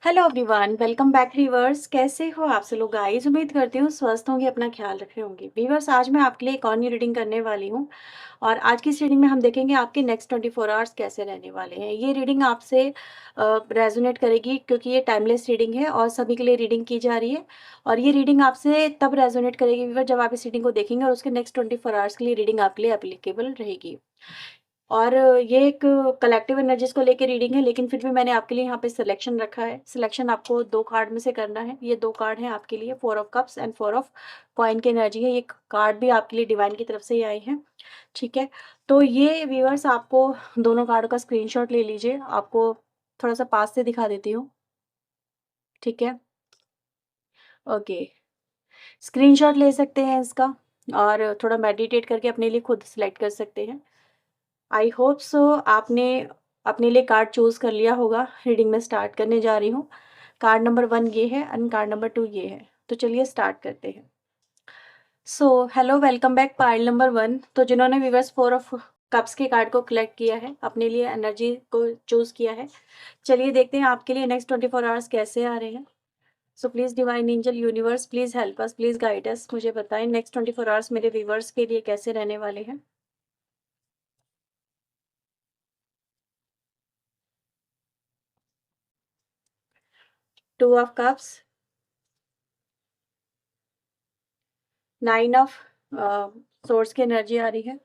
Hello everyone, welcome back viewers. कैसे हो आप सब लोग गाइस? उम्मीद करती हूँ स्वस्थ होंगे, अपना ख्याल रख रहे होंगे। व्यूअर्स, आज मैं आपके लिए एक और न्यू रीडिंग करने वाली हूँ और आज की इस रीडिंग में हम देखेंगे आपके नेक्स्ट 24 आवर्स कैसे रहने वाले हैं। ये रीडिंग आपसे रेजोनेट करेगी क्योंकि ये टाइमलेस रीडिंग है और सभी के लिए रीडिंग की जा रही है। और ये रीडिंग आपसे तब रेजोनेट करेगी व्यूअर जब आप इस रीडिंग को देखेंगे और उसके नेक्स्ट 24 आवर्स के लिए रीडिंग आपके लिए एप्लीकेबल रहेगी। और ये एक कलेक्टिव एनर्जीज़ को लेके रीडिंग है, लेकिन फिर भी मैंने आपके लिए यहाँ पे सिलेक्शन रखा है। सिलेक्शन आपको 2 कार्ड में से करना है। ये 2 कार्ड हैं आपके लिए, 4 of cups and 4 of coin की एनर्जी है। ये कार्ड भी आपके लिए डिवाइन की तरफ से ही आए हैं, ठीक है? तो ये व्यूअर्स, आपको दोनों कार्ड का स्क्रीनशॉट ले लीजिए। आपको थोड़ा-सा पास से दिखा देती हूँ, ठीक है? ओके, स्क्रीनशॉट ले सकते हैं इसका और थोड़ा मेडिटेट करके अपने लिए खुद सिलेक्ट कर सकते हैं। आई होप सो आपने अपने लिए कार्ड चूज़ कर लिया होगा। रीडिंग में स्टार्ट करने जा रही हूँ। कार्ड नंबर 1 ये है एंड कार्ड नंबर 2 ये है। तो चलिए स्टार्ट करते हैं। So hello, welcome back pile number 1। तो जिन्होंने व्यूअर्स 4 ऑफ कप्स के कार्ड को कलेक्ट किया है, अपने लिए एनर्जी को चूज़ किया है, चलिए देखते हैं आपके लिए नेक्स्ट 24 आवर्स कैसे आ रहे हैं। सो please divine angel universe, please help us, please guide us. मुझे बताएं नेक्स्ट 24 आवर्स मेरे व्यूअर्स के लिए कैसे रहने वाले हैं। 2 ऑफ कप्स, 9 ऑफ सोर्स की एनर्जी आ रही है।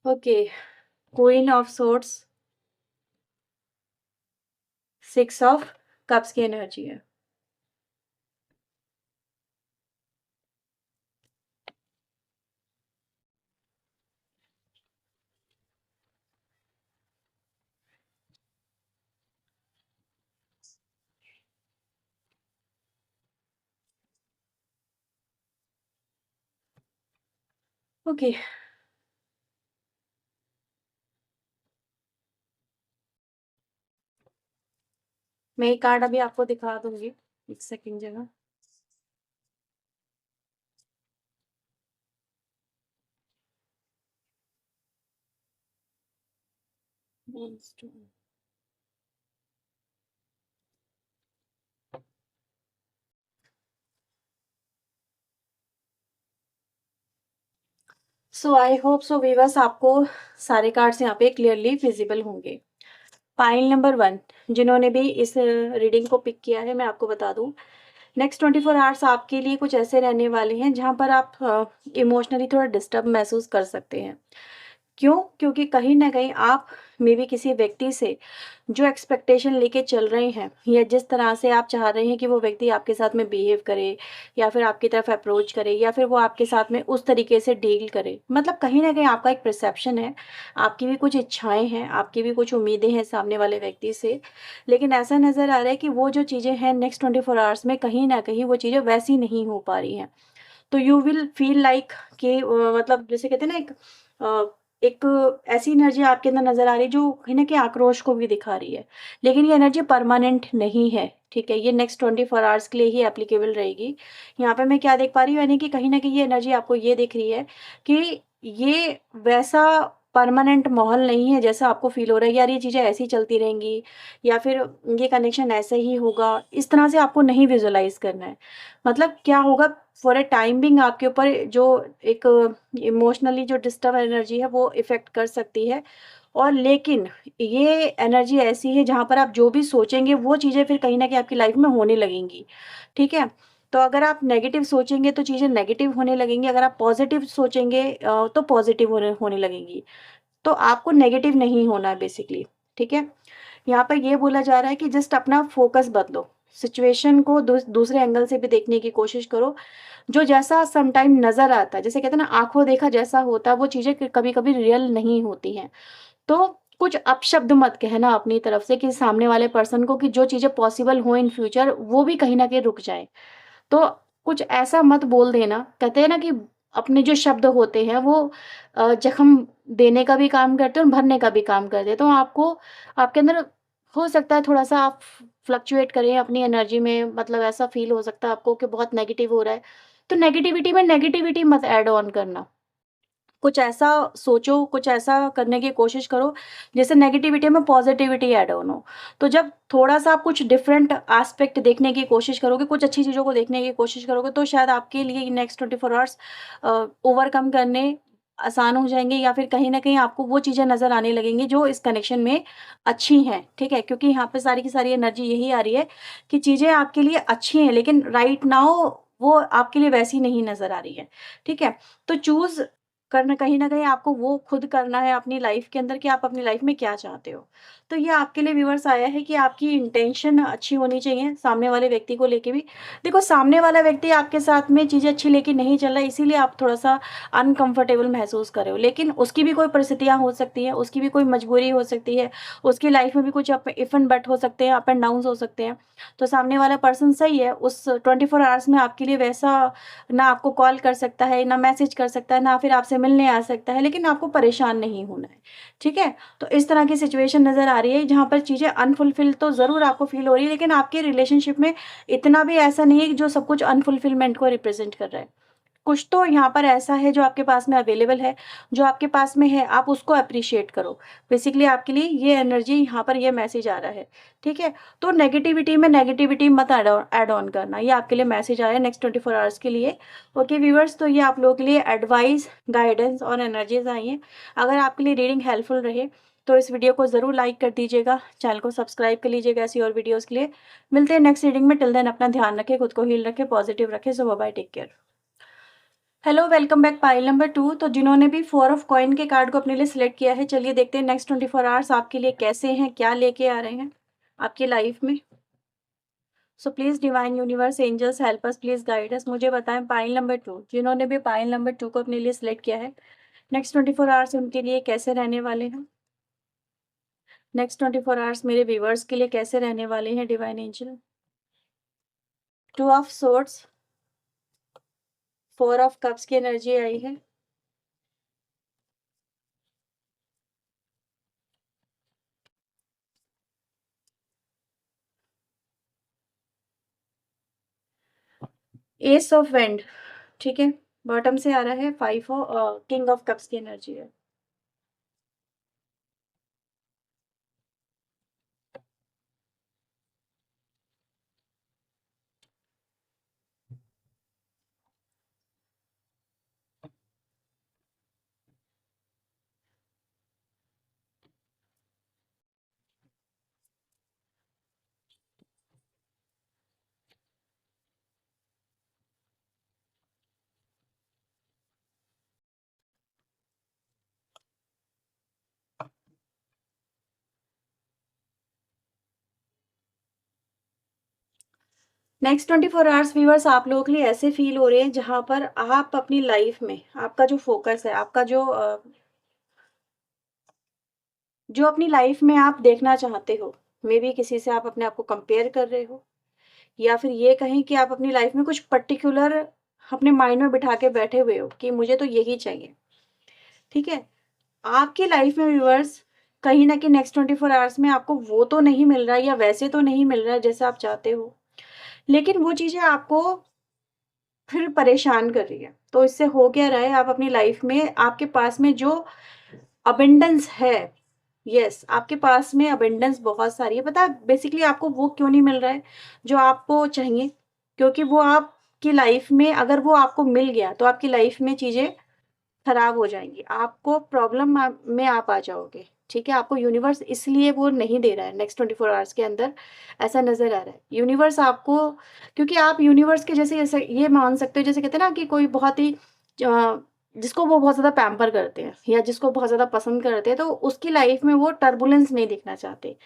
Okay, queen of swords, 6 of cups की एनर्जी है। ओके, मैं ये कार्ड अभी आपको दिखा दूंगी, एक सेकंड जगह। सो आई होप सो वीवर्स, आपको सारे कार्ड्स यहाँ पे क्लियरली विजिबल होंगे। पाइल नंबर 1, जिन्होंने भी इस रीडिंग को पिक किया है, मैं आपको बता दूं नेक्स्ट 24 आवर्स आपके लिए कुछ ऐसे रहने वाले हैं जहाँ पर आप इमोशनली थोड़ा डिस्टर्ब महसूस कर सकते हैं। क्यों? क्योंकि कहीं न कहीं आप मे बी किसी व्यक्ति से जो एक्सपेक्टेशन लेके चल रहे हैं या जिस तरह से आप चाह रहे हैं कि वो व्यक्ति आपके साथ में बिहेव करे या फिर आपकी तरफ अप्रोच करे या फिर वो आपके साथ में उस तरीके से डील करे। मतलब कहीं न कहीं आपका एक परसेप्शन है, आपकी भी कुछ इच्छाएँ हैं, आपकी भी कुछ उम्मीदें हैं सामने वाले व्यक्ति से। लेकिन ऐसा नज़र आ रहा है कि वो जो चीज़ें हैं नेक्स्ट 24 आवर्स में कहीं न कहीं वो चीज़ें वैसी नहीं हो पा रही हैं। तो यू विल फील लाइक कि मतलब जैसे कहते हैं ना, एक ऐसी एनर्जी आपके अंदर नज़र आ रही है जो कहीं न कहीं आक्रोश को भी दिखा रही है। लेकिन ये एनर्जी परमानेंट नहीं है, ठीक है? ये नेक्स्ट 24 आवर्स के लिए ही एप्लीकेबल रहेगी। यहाँ पे मैं क्या देख पा रही हूँ, यानी कि कहीं न कहीं ये एनर्जी आपको ये दिख रही है कि ये वैसा परमानेंट माहौल नहीं है जैसा आपको फ़ील हो रहा है, यार ये चीज़ें ऐसे ही चलती रहेंगी या फिर ये कनेक्शन ऐसे ही होगा, इस तरह से आपको नहीं विज़ुअलाइज़ करना है। मतलब क्या होगा, फॉर अ टाइम बिंग आपके ऊपर जो एक इमोशनली जो डिस्टर्ब एनर्जी है वो इफ़ेक्ट कर सकती है। और लेकिन ये एनर्जी ऐसी है जहाँ पर आप जो भी सोचेंगे वो चीज़ें फिर कहीं न कहीं आपकी लाइफ़ में होने लगेंगी, ठीक है? तो अगर आप नेगेटिव सोचेंगे तो चीज़ें नेगेटिव होने लगेंगी, अगर आप पॉज़िटिव सोचेंगे तो पॉज़िटिव होने लगेंगी। तो आपको नेगेटिव नहीं होना है बेसिकली, ठीक है? यहाँ पर ये बोला जा रहा है कि जस्ट अपना फ़ोकस बदलो, सिचुएशन को दूसरे एंगल से भी देखने की कोशिश करो। जो जैसा सम टाइम नज़र आता है, जैसे कहते हैं ना, आँखों देखा जैसा होता है वो चीज़ें कभी-कभी रियल नहीं होती हैं। तो कुछ अपशब्द मत कहना अपनी तरफ से कि सामने वाले पर्सन को कि जो चीज़ें पॉसिबल हो इन फ्यूचर वो भी कहीं न कहीं रुक जाएँ। तो कुछ ऐसा मत बोल देना, कहते हैं ना कि अपने जो शब्द होते हैं वो जख्म देने का भी काम करते हैं और भरने का भी काम करते हैं। तो आपको आपके अंदर हो सकता है थोड़ा-सा आप फ्लक्चुएट करें अपनी एनर्जी में, मतलब ऐसा फ़ील हो सकता है आपको कि बहुत नेगेटिव हो रहा है, तो नेगेटिविटी में नेगेटिविटी मत ऐड ऑन करना। कुछ ऐसा सोचो, कुछ ऐसा करने की कोशिश करो, जिससे नेगेटिविटी में पॉज़िटिविटी ऐड ऑन हो। तो जब थोड़ा-सा आप कुछ डिफरेंट एस्पेक्ट देखने की कोशिश करोगे, कुछ अच्छी चीज़ों को देखने की कोशिश करोगे, तो शायद आपके लिए नेक्स्ट 24 आवर्स ओवरकम करने आसान हो जाएँगे, या फिर कहीं न कहीं आपको वो चीज़ें नज़र आने लगेंगी जो इस कनेक्शन में अच्छी हैं, ठीक है? क्योंकि यहाँ पे सारी की सारी एनर्जी यही आ रही है कि चीज़ें आपके लिए अच्छी हैं, लेकिन राइट नाउ वो आपके लिए वैसी नहीं नज़र आ रही है, ठीक है? तो चूज़ करना कहीं न कहीं आपको वो खुद करना है अपनी लाइफ़ के अंदर कि आप अपनी लाइफ़ में क्या चाहते हो। तो ये आपके लिए व्यूअर्स आया है कि आपकी इंटेंशन अच्छी होनी चाहिए सामने वाले व्यक्ति को लेके भी। देखो, सामने वाला व्यक्ति आपके साथ में चीज़ें अच्छी लेके नहीं चल रहा है, इसीलिए आप थोड़ा-सा अनकंफर्टेबल महसूस कर रहे हो। लेकिन उसकी भी कोई परिस्थितियाँ हो सकती हैं, उसकी भी कोई मजबूरी हो सकती है, उसकी लाइफ़ में भी कुछ अप इफ एंड बट हो सकते हैं, अप एंड डाउन्स हो सकते हैं। तो सामने वाला पर्सन सही है, उस 24 आवर्स में आपके लिए वैसा ना आपको कॉल कर सकता है, ना मैसेज कर सकता है, ना फिर आपसे मिलने आ सकता है, लेकिन आपको परेशान नहीं होना है, ठीक है? तो इस तरह की सिचुएशन नज़र आ रही है, जहाँ पर चीज़ें अनफुलफिल तो ज़रूर आपको फ़ील हो रही है, लेकिन आपके रिलेशनशिप में इतना भी ऐसा नहीं है कि जो सब कुछ अनफुलफिलमेंट को रिप्रेज़ेंट कर रहा है। कुछ तो यहाँ पर ऐसा है जो आपके पास में अवेलेबल है, जो आपके पास में है, आप उसको एप्रिशिएट करो। बेसिकली आपके लिए ये एनर्जी, यहाँ पर ये मैसेज आ रहा है, ठीक है? तो नेगेटिविटी में नेगेटिविटी मत ऐड ऑन करना, ये आपके लिए मैसेज आया है नेक्स्ट 24 आवर्स के लिए। ओके व्यूअर्स, तो ये आप लोगों के लिए एडवाइस, गाइडेंस और एनर्जीज़ आई हैं। अगर आपके लिए रीडिंग हेल्पफुल रहे, तो इस वीडियो को ज़रूर लाइक कर दीजिएगा, चैनल को सब्सक्राइब कर लीजिएगा ऐसी और वीडियोज़ के लिए। मिलते हैं नेक्स्ट रीडिंग में, टिल देन अपना ध्यान रखें, खुद को हील रखें, पॉजिटिव रखें। So bye-bye, take care. Hello, welcome back pile number 2। तो जिन्होंने भी 4 ऑफ कॉइन के कार्ड को अपने लिए सिलेक्ट किया है, चलिए देखते हैं नेक्स्ट 24 आवर्स आपके लिए कैसे हैं, क्या लेके आ रहे हैं आपकी लाइफ में। So please divine universe angels help us, please guide us. मुझे बताएं पाइल नंबर 2, जिन्होंने भी पाइल नंबर 2 को अपने लिए सिलेक्ट किया है, नेक्स्ट 24 आवर्स उनके लिए कैसे रहने वाले हैं। नेक्स्ट 24 आवर्स मेरे व्यूअर्स के लिए कैसे रहने वाले हैं divine angel. 2 of swords, 4 of cups की एनर्जी आई है। एस ऑफ वेंड, ठीक है? बॉटम से आ रहा है 5 किंग ऑफ कप्स की एनर्जी है। नेक्स्ट 24 आवर्स व्यूअर्स आप लोगों के लिए ऐसे फील हो रहे हैं, जहाँ पर आप अपनी लाइफ में आपका जो फोकस है, आपका जो अपनी लाइफ में आप देखना चाहते हो, मे बी किसी से आप अपने आप को कंपेयर कर रहे हो, या फिर ये कहें कि आप अपनी लाइफ में कुछ पर्टिकुलर अपने माइंड में बिठा के बैठे हुए हो कि मुझे तो यही चाहिए, ठीक है? आपकी लाइफ में व्यूअर्स कहीं ना कहीं नेक्स्ट 24 आवर्स में आपको वो तो नहीं मिल रहा है, या वैसे तो नहीं मिल रहा है जैसे आप चाहते हो, लेकिन वो चीज़ें आपको फिर परेशान कर रही है। तो इससे हो क्या रहा है, आप अपनी लाइफ में आपके पास में जो अबंडेंस है, यस, आपके पास में अबंडेंस बहुत सारी है। पता है बेसिकली आपको वो क्यों नहीं मिल रहा है जो आपको चाहिए? क्योंकि वो आपकी लाइफ में अगर वो आपको मिल गया तो आपकी लाइफ में चीज़ें खराब हो जाएँगी। आपको प्रॉब्लम में आप आ जाओगे, ठीक है? आपको यूनिवर्स इसलिए वो नहीं दे रहा है नेक्स्ट 24 आवर्स के अंदर, ऐसा नज़र आ रहा है। यूनिवर्स आपको, क्योंकि आप यूनिवर्स के जैसे ऐसे ये मान सकते हो, जैसे कहते हैं ना कि कोई बहुत ही जिसको वो बहुत ज़्यादा पैम्पर करते हैं या जिसको बहुत ज़्यादा पसंद करते हैं, तो उसकी लाइफ में वो टर्बुलेंस नहीं देखना चाहते।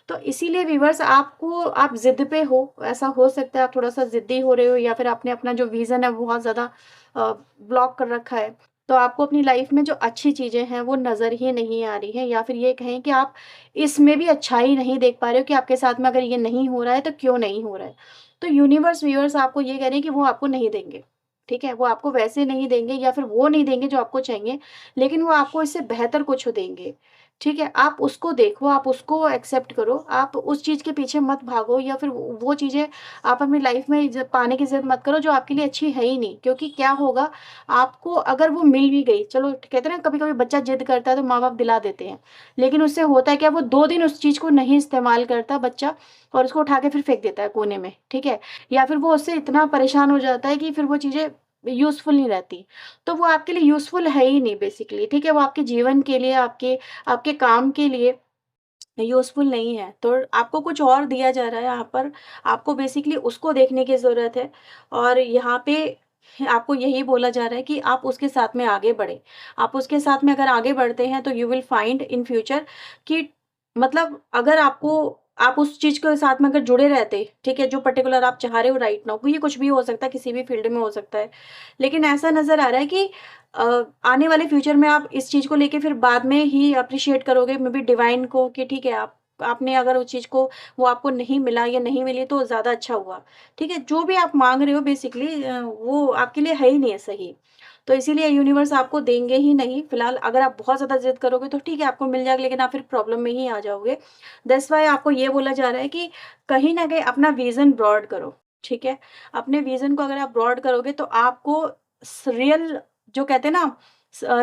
तो इसीलिए व्यूअर्स आपको, आप ज़िद पे हो, ऐसा हो सकता है आप थोड़ा-सा ज़िद्दी हो रहे हो, या फिर आपने अपना जो विज़न है वो बहुत ज़्यादा ब्लॉक कर रखा है। तो आपको अपनी लाइफ में जो अच्छी चीज़ें हैं वो नज़र ही नहीं आ रही हैं, या फिर ये कहें कि आप इसमें भी अच्छाई नहीं देख पा रहे हो कि आपके साथ में अगर ये नहीं हो रहा है तो क्यों नहीं हो रहा है। तो यूनिवर्स व्यूअर्स आपको ये कह रहे हैं कि वो आपको नहीं देंगे, ठीक है? वो आपको वैसे नहीं देंगे, या फिर वो नहीं देंगे जो आपको चाहिए, लेकिन वो आपको इससे बेहतर कुछ देंगे। ठीक है? आप उसको देखो, आप उसको एक्सेप्ट करो, आप उस चीज़ के पीछे मत भागो या फिर वो चीज़ें आप अपनी लाइफ़ में ज पाने की ज़िद मत करो जो आपके लिए अच्छी है ही नहीं। क्योंकि क्या होगा, आपको अगर वो मिल भी गई, चलो कहते हैं ना कभी-कभी बच्चा ज़िद करता है तो माँ-बाप दिला देते हैं। लेकिन उससे होता है क्या, वो 2 दिन उस चीज़ को नहीं इस्तेमाल करता बच्चा और उसको उठा के फिर फेंक देता है कोने में, ठीक है? या फिर वो उससे इतना परेशान हो जाता है कि फिर वो चीज़ें यूज़फुल नहीं रहती। तो वो आपके लिए यूज़फुल है ही नहीं बेसिकली, ठीक है? वो आपके जीवन के लिए, आपके आपके काम के लिए यूज़फुल नहीं है। तो आपको कुछ और दिया जा रहा है यहाँ पर, आपको बेसिकली उसको देखने की ज़रूरत है और यहाँ पे आपको यही बोला जा रहा है कि आप उसके साथ में आगे बढ़ें। आप उसके साथ में अगर आगे बढ़ते हैं तो you will find in future कि मतलब अगर आपको आप उस चीज़ के साथ में अगर जुड़े रहते, ठीक है? जो पर्टिकुलर आप चाह रहे हो राइट नाउ, ये कुछ भी हो सकता है, किसी भी फ़ील्ड में हो सकता है। लेकिन ऐसा नज़र आ रहा है कि आने वाले फ्यूचर में आप इस चीज़ को लेके फिर बाद में ही एप्रिशिएट करोगे मे बी डिवाइन को कि ठीक है, आपने अगर उस चीज़ को वो आपको नहीं मिला या नहीं मिली तो ज़्यादा अच्छा हुआ, ठीक है? जो भी आप माँग रहे हो बेसिकली वो आपके लिए है ही नहीं है सही। तो इसीलिए यूनिवर्स आपको देंगे ही नहीं, फिलहाल अगर आप बहुत ज़्यादा ज़िद करोगे तो ठीक है, आपको मिल जाएगा लेकिन आप फिर प्रॉब्लम में ही आ जाओगे। दैट्स व्हाई आपको ये बोला जा रहा है कि कहीं न कहीं अपना विज़न ब्रॉड करो, ठीक है? अपने विज़न को अगर आप ब्रॉड करोगे तो आपको रियल जो कहते हैं ना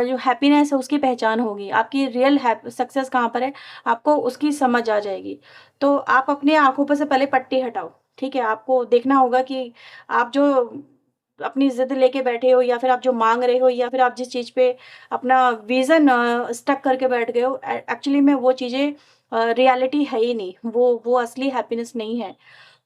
जो हैप्पीनेस है उसकी पहचान होगी। आपकी रियल सक्सेस कहाँ पर है, आपको उसकी समझ आ जाएगी। तो आप अपनी आँखों पर से पहले पट्टी हटाओ, ठीक है? आपको देखना होगा कि आप जो अपनी ज़िद लेके बैठे हो या फिर आप जो माँग रहे हो या फिर आप जिस चीज़ पे अपना विज़न स्टक करके बैठ गए हो एक्चुअली में वो चीज़ें रियलिटी है ही नहीं। वो असली हैप्पीनेस नहीं है।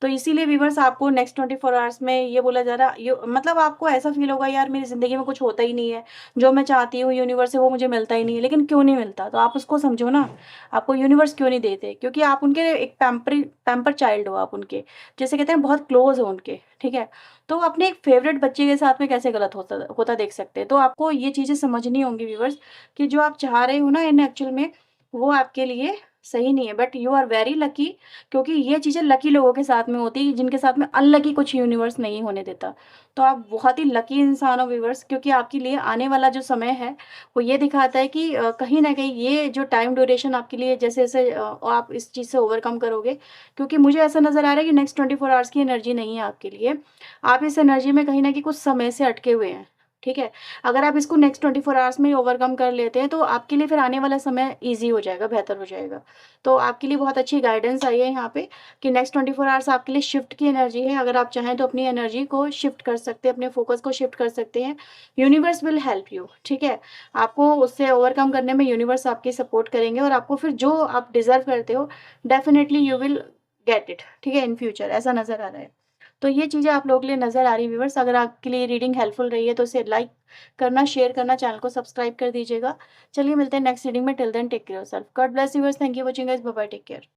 तो इसीलिए व्यूअर्स आपको नेक्स्ट 24 आवर्स में ये बोला जा रहा यो मतलब आपको ऐसा फ़ील होगा यार मेरी ज़िंदगी में कुछ होता ही नहीं है। जो मैं चाहती हूँ यूनिवर्स से वो मुझे मिलता ही नहीं है। लेकिन क्यों नहीं मिलता? तो आप उसको समझो ना, आपको यूनिवर्स क्यों नहीं देते? क्योंकि आप उनके एक पैम्पर चाइल्ड हो आप उनके। जिसे कहते हैं बहुत क्लोज़ हो उनके, ठीक है? तो अपने एक फ़ेवरेट बच्चे के साथ में कैसे गलत होता होता देख सकते हैं। तो आपको ये चीज़ें समझनी होंगी व्यूअर्स कि जो आप चाह रहे हो ना इन एक्चुअल में वो आपके लिए सही नहीं है। But you are very lucky क्योंकि ये चीज़ें लकी लोगों के साथ में होती है जिनके साथ में अनलकी कुछ यूनिवर्स नहीं होने देता। तो आप बहुत ही लकी इंसान हो व्यूअर्स क्योंकि आपके लिए आने वाला जो समय है वो ये दिखाता है कि कहीं न कहीं ये जो टाइम ड्यूरेशन आपके लिए जैसे-जैसे आप इस चीज़ से ओवरकम करोगे क्योंकि मुझे ऐसा नज़र आ रहा है कि नेक्स्ट 24 आवर्स की एनर्जी नहीं है आपके लिए। आप इस एनर्जी में कहीं न कहीं कुछ समय से अटके हुए हैं, ठीक है? अगर आप इसको नेक्स्ट 24 आवर्स में ही ओवरकम कर लेते हैं, तो आपके लिए फिर आने वाला समय ईज़ी हो जाएगा, बेहतर हो जाएगा। तो आपके लिए बहुत अच्छी गाइडेंस आई है यहाँ पे कि नेक्स्ट 24 आवर्स आपके लिए शिफ्ट की एनर्जी है। अगर आप चाहें तो अपनी एनर्जी को शिफ्ट कर सकते हैं, अपने फ़ोकस को शिफ्ट कर सकते हैं। यूनिवर्स विल हेल्प यू, ठीक है? आपको उससे ओवरकम करने में यूनिवर्स आपकी सपोर्ट करेंगे और आपको फिर जो आप डिज़र्व करते हो, definitely you will get it, ठीक है? इन फ्यूचर ऐसा नज़र आ रहा है। तो ये चीज़ें आप लोगों के लिए नज़र आ रही है व्यूअर्स, अगर आपके लिए रीडिंग हेल्पफुल रही है तो इसे लाइक करना, शेयर करना, चैनल को सब्सक्राइब कर दीजिएगा। चलिए मिलते हैं नेक्स्ट रीडिंग में, till then take care yourself. God bless you viewers, thank you for watching guys, bye bye, take care.